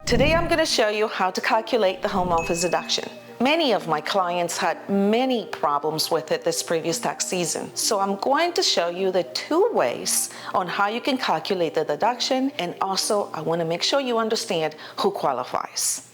Today I'm going to show you how to calculate the home office deduction. Many of my clients had many problems with it this previous tax season. So I'm going to show you the two ways on how you can calculate the deduction, and also I want to make sure you understand who qualifies.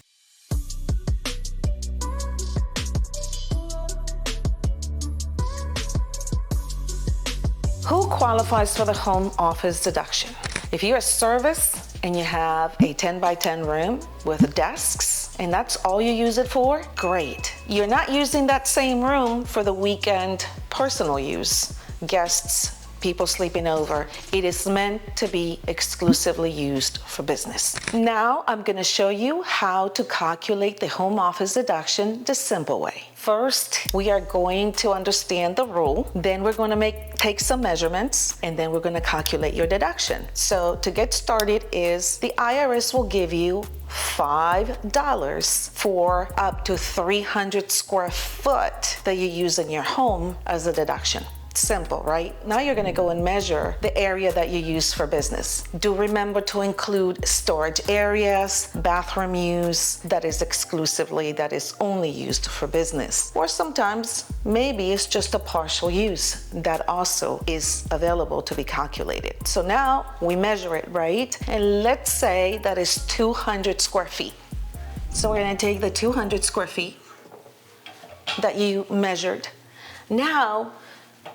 Who qualifies for the home office deduction? If you're a service and you have a 10 by 10 room with desks, and that's all you use it for, great. You're not using that same room for the weekend personal use, guests, people sleeping over. It is meant to be exclusively used for business. Now I'm going to show you how to calculate the home office deduction the simple way. First, we are going to understand the rule, then we're going to take some measurements, and then we're going to calculate your deduction. So to get started is the IRS will give you $5 for up to 300 square foot that you use in your home as a deduction. Simple, right? Now you're going to go and measure the area that you use for business. Do remember to include storage areas, bathroom use that is only used for business. Or sometimes maybe it's just a partial use that also is available to be calculated. So now we measure it, right? And let's say that is 200 square feet. So we're going to take the 200 square feet that you measured. Now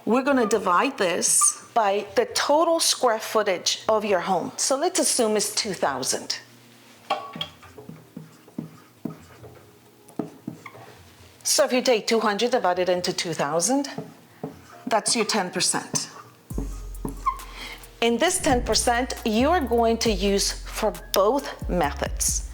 we're going to divide this by the total square footage of your home. So let's assume it's 2,000. So if you take 200 divided into 2,000, that's your 10%. In this 10%, you are going to use for both methods,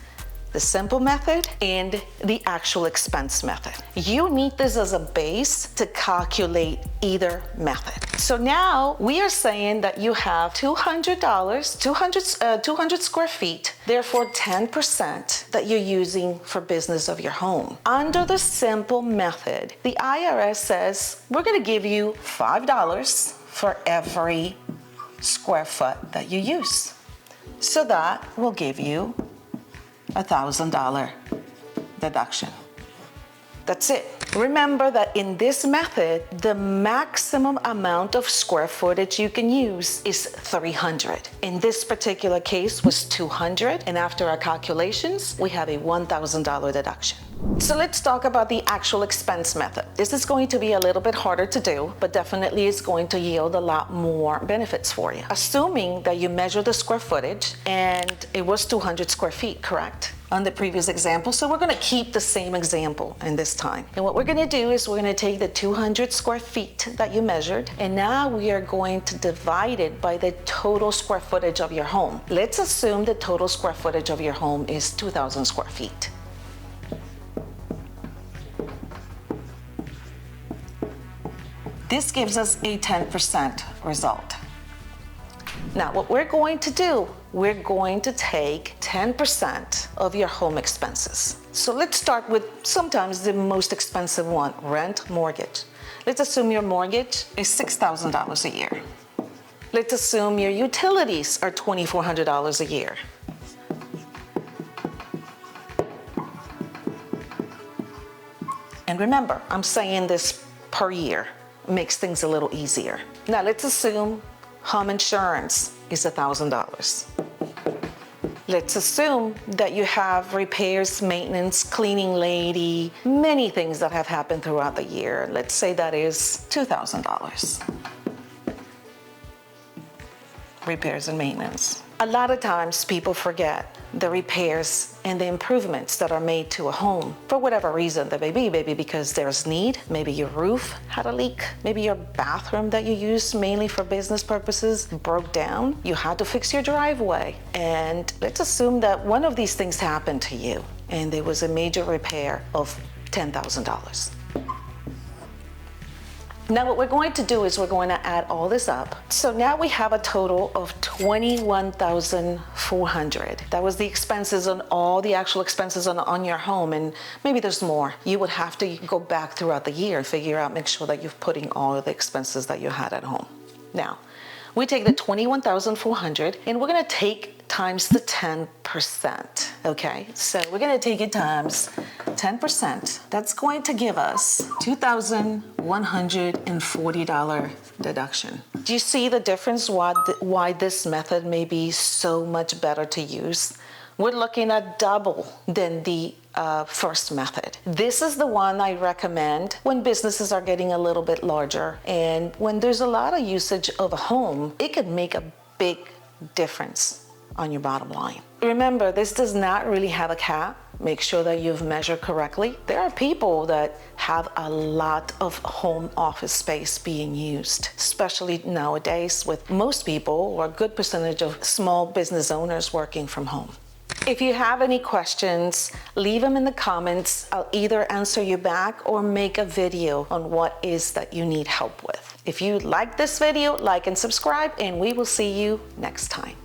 the simple method and the actual expense method. You need this as a base to calculate either method. So now we are saying that you have $200 square feet, therefore 10% that you're using for business of your home. Under the simple method, the IRS says we're going to give you $5 for every square foot that you use. So that will give you $1,000 deduction. That's it. Remember that in this method, the maximum amount of square footage you can use is 300. In this particular case was 200, and after our calculations, we have a $1,000 deduction. So let's talk about the actual expense method. This is going to be a little bit harder to do, but definitely is going to yield a lot more benefits for you. Assuming that you measure the square footage and it was 200 square feet, correct? On the previous example, so we're going to keep the same example in this time. And what we're going to do is we're going to take the 200 square feet that you measured, and now we are going to divide it by the total square footage of your home. Let's assume the total square footage of your home is 2,000 square feet. This gives us a 10% result. Now, what we're going to do, we're going to take 10% of your home expenses. So let's start with sometimes the most expensive one, rent, mortgage. Let's assume your mortgage is $6,000 a year. Let's assume your utilities are $2,400 a year. And remember, I'm saying this per year. Makes things a little easier. Now let's assume home insurance is $1,000. Let's assume that you have repairs, maintenance, cleaning lady, many things that have happened throughout the year. Let's say that is $2,000. Repairs and maintenance. A lot of times people forget the repairs and the improvements that are made to a home for whatever reason that may be. Maybe because there's need, maybe your roof had a leak, maybe your bathroom that you use mainly for business purposes broke down, you had to fix your driveway. And let's assume that one of these things happened to you and there was a major repair of $10,000. Now what we're going to do is we're going to add all this up. So now we have a total of $21,400. That was the expenses on all the actual expenses on your home, and maybe there's more. You would have to go back throughout the year and figure out, make sure that you're putting all of the expenses that you had at home. Now, we take the $21,400 and we're going to take times the 10%. Okay, so we're gonna take it times 10%. That's going to give us $2,140 deduction. Do you see the difference why this method may be so much better to use? We're looking at double than the first method. This is the one I recommend when businesses are getting a little bit larger and when there's a lot of usage of a home. It could make a big difference on your bottom line. Remember, this does not really have a cap. Make sure that you've measured correctly. There are people that have a lot of home office space being used, especially nowadays with most people or a good percentage of small business owners working from home. If you have any questions, leave them in the comments. I'll either answer you back or make a video on what is that you need help with. If you like this video, like and subscribe, and we will see you next time.